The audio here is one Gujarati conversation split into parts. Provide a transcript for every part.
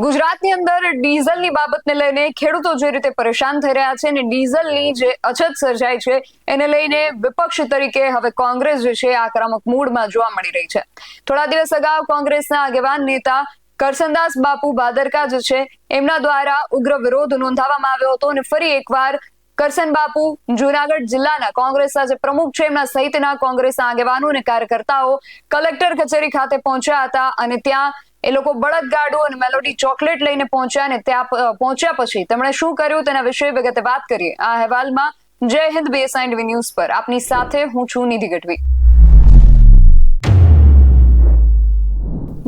ગુજરાતની અંદર ડીઝલની બાબતને લઈને ખેડૂતો જે રીતે પરેશાન થઈ રહ્યા છે અને ડીઝલની જે અછત સર્જાય છે એને લઈને વિપક્ષ તરીકે હવે કોંગ્રેસ જે છે આક્રમક મૂડમાં જોવા મળી રહી છે। થોડા દિવસ અગાઉ કોંગ્રેસના આગેવાન નેતા કરસનદાસ બાપુ ભાદરકા જે છે એમના દ્વારા ઉગ્ર વિરોધ નોંધાવવામાં આવ્યો હતો અને ફરી એકવાર કરસન બાપુ જૂનાગઢ જિલ્લાના કોંગ્રેસના જે પ્રમુખ છે એમના સહિતના કોંગ્રેસના આગેવાનો અને કાર્યકર્તાઓ કલેક્ટર કચેરી ખાતે પહોંચ્યા હતા અને ત્યાં એ લોકો બળદગાડું અને મેલોડી ચોકલેટ લઈને પહોંચ્યા અને ત્યાં પહોંચ્યા પછી તેમણે શું કર્યું તેના વિશે વિગતે વાત કરીએ આ અહેવાલમાં। જય હિન્દ BSI ન્યૂઝ પર આપની સાથે હું છું નિધિ ગઢવી।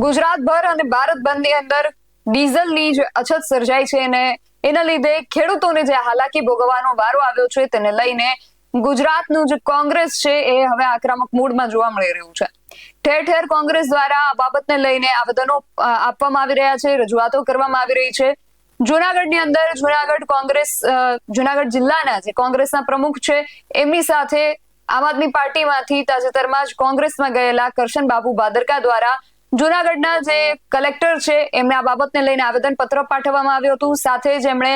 ગુજરાતભર અને ભારત બંધની અંદર ડીઝલની જે અછત સર્જાઈ છે અને એના લીધે ખેડૂતોને જે હાલાકી ભોગવવાનો વારો આવ્યો છે તેને લઈને ગુજરાતનું જે કોંગ્રેસ છે એ હવે આક્રમક મૂડમાં જોવા મળી રહ્યું છે। ઠેર ઠેર કોંગ્રેસ દ્વારા આ બાબતને લઈને આવેદનો આપવામાં આવી રહ્યા છે, રજૂઆતો કરવામાં આવી રહી છે। જૂનાગઢની અંદર જૂનાગઢ જિલ્લાના જે કોંગ્રેસના પ્રમુખ છે એમની સાથે આમ આદમી પાર્ટીમાંથી તાજેતરમાં જ કોંગ્રેસમાં ગયેલા કરશન બાપુ ભાદરકા દ્વારા જૂનાગઢના જે કલેક્ટર છે એમને આ બાબતને લઈને આવેદન પત્ર પાઠવવામાં આવ્યું હતું। સાથે જ એમણે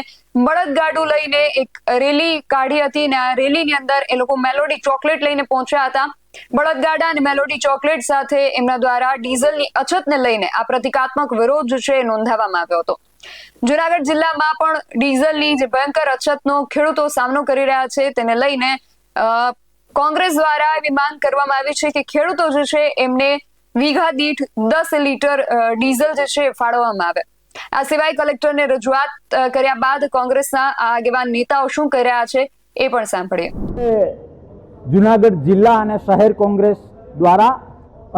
બળદગાડું લઈને એક રેલી કાઢી હતી અને આ રેલીની અંદર એ લોકો મેલોડી ચોકલેટ લઈને પહોંચ્યા હતા। બળદગાડા અને મેલોડી ચોકલેટ સાથે એમના દ્વારા ડીઝલની અછતને લઈને આ પ્રતિકાત્મક વિરોધ છે નોંધાવવામાં આવ્યો હતો। જૂનાગઢ જિલ્લામાં પણ ડીઝલની જે ભયંકર અછતનો ખેડૂતો સામનો કરી રહ્યા છે તેને લઈને કોંગ્રેસ દ્વારા એવી માંગ કરવામાં આવી છે કે ખેડૂતો જે છે એમને વીઘા દીઠ 10 લીટર ડીઝલ જે છે ફાળવવામાં આવે। આ સિવાય કલેક્ટરને રજૂઆત કર્યા બાદ કોંગ્રેસના આગેવાન નેતાઓ શું કરી રહ્યા છે એ પણ સાંભળીએ। જૂનાગઢ જિલ્લા અને શહેર કોંગ્રેસ દ્વારા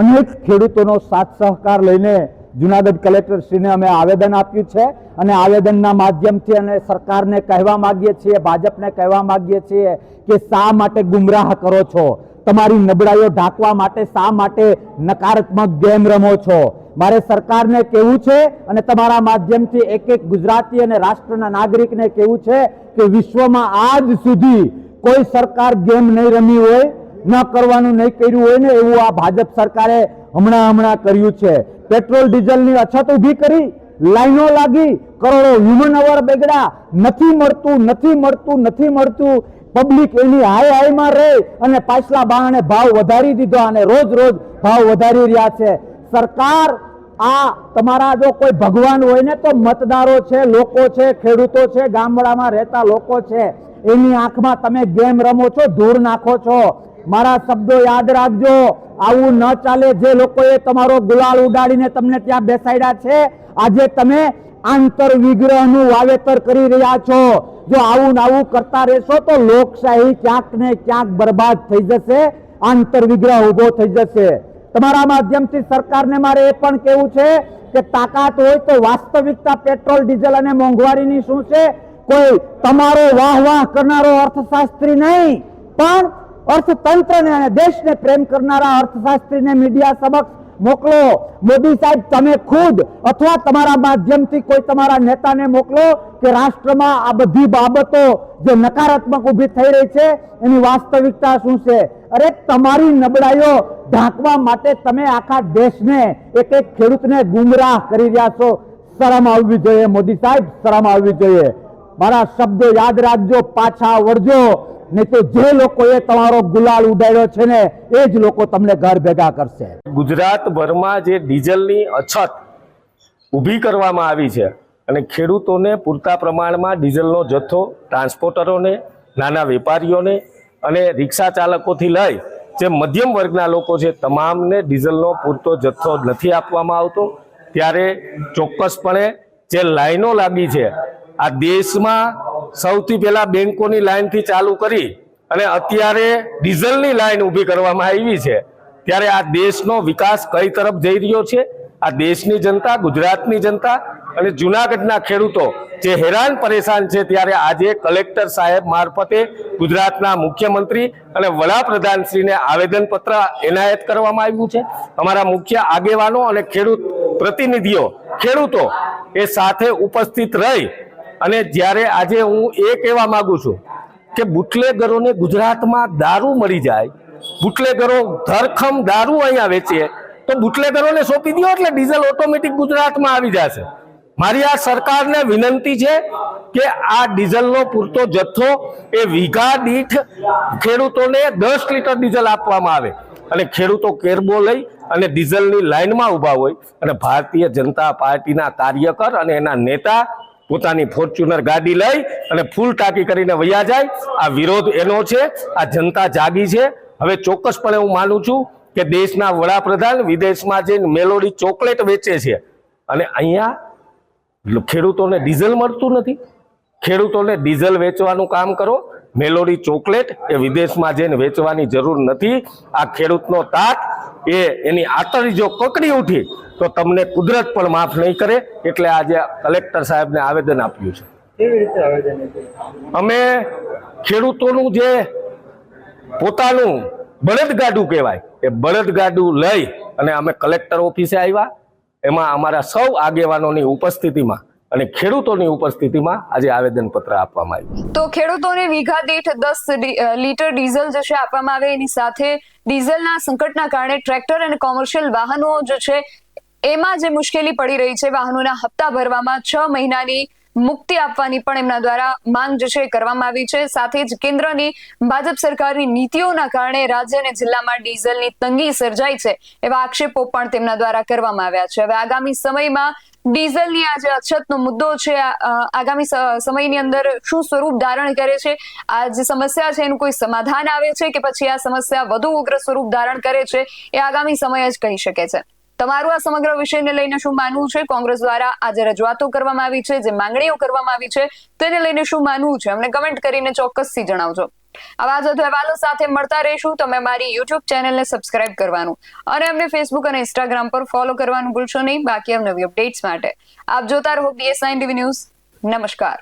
અનેક ખેડૂતોનો સાથ સહકાર લઈને જૂનાગઢ કલેક્ટરશ્રીને અમે આવેદન આપ્યું છે અને આવેદનના માધ્યમથી અને સરકારને કહેવા માંગીએ છીએ, ભાજપને કહેવા માંગીએ છીએ કે શા માટે ગુમરાહ કરો છો, તમારી નબળાઈઓ ઢાંકવા માટે શા માટે નકારાત્મક ગેમ રમો છો। મારે સરકારને કહેવું છે અને તમારા માધ્યમથી એક ગુજરાતી અને રાષ્ટ્રના નાગરિકને કહેવું છે કે વિશ્વમાં આજ સુધી કોઈ સરકાર ગેમ નહીં રમી હોય, ન કરવાનું નહીં કર્યું હોય ને એવું આ ભાજપ સરકારે હમણાં કર્યું છે। પેટ્રોલ ડીઝલની અછત ઊભી કરી, લાઈનો લાગી, કરોડો હ્યુમન અવર બગડ્યા, નથી મળતું। પબ્લિક એની હાઈમાં રહે અને પાછલા બારણે ભાવ વધારી દીધો અને રોજ ભાવ વધારી રહ્યા છે। સરકાર આ તમારા જો કોઈ ભગવાન હોય ને તો મતદારો છે, લોકો છે, ખેડૂતો છે, ગામડામાં રહેતા લોકો છે, એની આંખમાં તમે ગેમ રમો છો, ધૂળ નાખો છો। મારા શબ્દો યાદ રાખજો, આવું ન ચાલે। જે લોકોએ તમારો ગુલાલ ઉડાડીને તમને ત્યાં બેસાડ્યા છે આજે તમે આંતર વિગ્રહનું વાવેતર કરી રહ્યા છો। જો આવું કરતા રહેશો તો લોકશાહી ક્યાંક ને ક્યાંક બરબાદ થઈ જશે, આંતર વિગ્રહ ઉભો થઈ જશે। તમારા માધ્યમથી સરકારને મારે એ પણ કહેવું છે કે તાકાત હોય તો વાસ્તવિકતા પેટ્રોલ ડીઝલ અને મોંઘવારીની શું છે, કોઈ તમારો વાહ કરનારો અર્થશાસ્ત્રી નહીં પણ અર્થતંત્રને અને દેશને પ્રેમ કરનારા અર્થશાસ્ત્રીને મીડિયા સમક્ષ મોકલો। મોદી સાહેબ તમે ખુદ અથવા તમારા માધ્યમથી કોઈ તમારા નેતાને મોકલો કે રાષ્ટ્રમાં આ બધી બાબતો જે નકારાત્મક ઊભી થઈ રહી છે એની વાસ્તવિકતા શું છે। અરે તમારી નબળાઈઓ ઢાંકવા માટે તમે આખા દેશને એક ખેડૂતને ગુમરાહ કરી રહ્યા છો। શરમ આવવી જોઈએ મોદી સાહેબ, શરમ આવવી જોઈએ। મારા શબ્દો યાદ રાખજો, પાછા વળજો, નહીં તો જે લોકોએ તમારો ગુલાલ ઉડાડ્યો છે ને એ જ લોકો તમને ઘર ભેગા કરશે। ગુજરાતભરમાં જે ડીઝલની અછત ઊભી કરવામાં આવી છે અને ખેડૂતોને પૂરતા પ્રમાણમાં ડીઝલનો જથ્થો ટ્રાન્સપોર્ટરોને, નાના વેપારીઓને અને રિક્ષા ચાલકોથી લઈ જે મધ્યમ વર્ગના લોકો છે તમામને ડીઝલનો પૂરતો જથ્થો નથી આપવામાં આવતો। ત્યારે ચોક્કસપણે જે લાઈનો લાગી છે આ દેશમાં સૌથી પહેલા બેંકોની લાઈનથી ચાલુ કરી અને અત્યારે ડીઝલની લાઈન ઊભી કરવામાં આવી છે। ત્યારે આ દેશનો વિકાસ કઈ તરફ જઈ રહ્યો છે, આ દેશની જનતા, ગુજરાતની જનતા અને જૂનાગઢના ખેડૂતો જે હેરાન પરેશાન છે, ત્યારે આજે કલેક્ટર સાહેબ મારફતે ગુજરાતના મુખ્યમંત્રી અને વડાપ્રધાનશ્રીને આવેદનપત્ર એનાયત કરવામાં આવ્યું છે। અમારા મુખ્ય આગેવાનો અને ખેડૂત પ્રતિનિધિઓ, ખેડૂતો એ સાથે ઉપસ્થિત રહી અને જ્યારે આજે હું એ કહેવા માંગુ છું કે બુટલેગરોને ગુજરાતમાં દારૂ મળી જાય, બુટલેગરો ધરખમ દારૂ અહીંયા વેચે તો બુટલેગરોને સોંપી દો એટલે ડીઝલ ઓટોમેટિક ગુજરાતમાં આવી જશે। મારી આ સરકારને વિનંતી છે કે આ ડીઝલનો પૂરતો જથ્થો એ વીઘા દીઠ ખેડૂતોને 10 લીટર ડીઝલ આપવામાં આવે અને ખેડૂતો કેરબો લઈ અને ડીઝલની લાઈનમાં ઊભા હોય અને ભારતીય જનતા પાર્ટીના કાર્યકર અને એના નેતા પોતાની ફોર્ચ્યુનર ગાડી લઈ અને ફૂલ ટાંકી કરીને વયા જાય. આ વિરોધ એનો છે. આ જનતા જાગી છે. હવે ચોક્કસપણે હું માનું છું કે દેશના વડાપ્રધાન વિદેશમાં જઈને મેલોડી ચોકલેટ વેચે છે અને અહીંયા ખેડૂતોને ડીઝલ મળતું નથી. ખેડૂતોને ડીઝલ વેચવાનું કામ કરો. મેલોડી ચોકલેટ એ વિદેશમાં જઈને વેચવાની જરૂર નથી. આ ખેડૂતનો તાત એની આતડી જો પકડી ઉઠી તો તમને કુદરત પણ માફ નહીં કરે. એટલે આજે કલેક્ટર સાહેબને આવેદન આપ્યું છે. કેવી રીતે આવેદન આપ્યું? અમે ખેડૂતોનું જે પોતાનું બળદગાડું કહેવાય એ બળદગાડું લઈ અને અમે કલેક્ટર ઓફિસે આવ્યા. એમાં અમારા સૌ આગેવાનોની ઉપસ્થિતિમાં અને ખેડૂતોની ઉપસ્થિતિમાં આજે આવેદનપત્ર આપવામાં આવ્યું. તો ખેડૂતોને વીઘા દીઠ 10 લીટર ડીઝલ જે છે આપવામાં આવે, એની સાથે ડીઝલના સંકટના કારણે ટ્રેક્ટર અને કોમર્શિયલ વાહનો જે છે એમાં જે મુશ્કેલી પડી રહી છે, વાહનોના હપ્તા ભરવામાં 6 મહિનાની મુક્તિ આપવાની પણ એમના દ્વારા માંગ જે છે કરવામાં આવી છે. સાથે જ કેન્દ્રની ભાજપ સરકારની નીતિઓના કારણે રાજ્ય અને જિલ્લામાં ડીઝલની તંગી સર્જાઈ છે એવા આક્ષેપો પણ તેમના દ્વારા કરવામાં આવ્યા છે. હવે આગામી સમયમાં ડીઝલની આ જે અછતનો મુદ્દો છે આગામી સમયની અંદર શું સ્વરૂપ ધારણ કરે છે, આ જે સમસ્યા છે એનું કોઈ સમાધાન આવે છે કે પછી આ સમસ્યા વધુ ઉગ્ર સ્વરૂપ ધારણ કરે છે, એ આગામી સમય જ કહી શકે છે. તમારું આ સમગ્ર વિષયને લઈને શું માનવું છે? કોંગ્રેસ દ્વારા આજે રજૂઆતો કરવામાં આવી છે, જે માંગણીઓ કરવામાં આવી છે તેને લઈને શું માનવું છે, અમને કમેન્ટ કરીને ચોક્કસથી જણાવજો. આવા જ વધુ અહેવાલો સાથે મળતા રહીશું. તમે અમારી યુટ્યુબ ચેનલને સબસ્ક્રાઇબ કરવાનું અને અમને ફેસબુક અને ઇન્સ્ટાગ્રામ પર ફોલો કરવાનું ભૂલશો નહીં. બાકી અવનવી અપડેટ્સ માટે આપ જોતા રહો BS9 TV ન્યૂઝ. નમસ્કાર.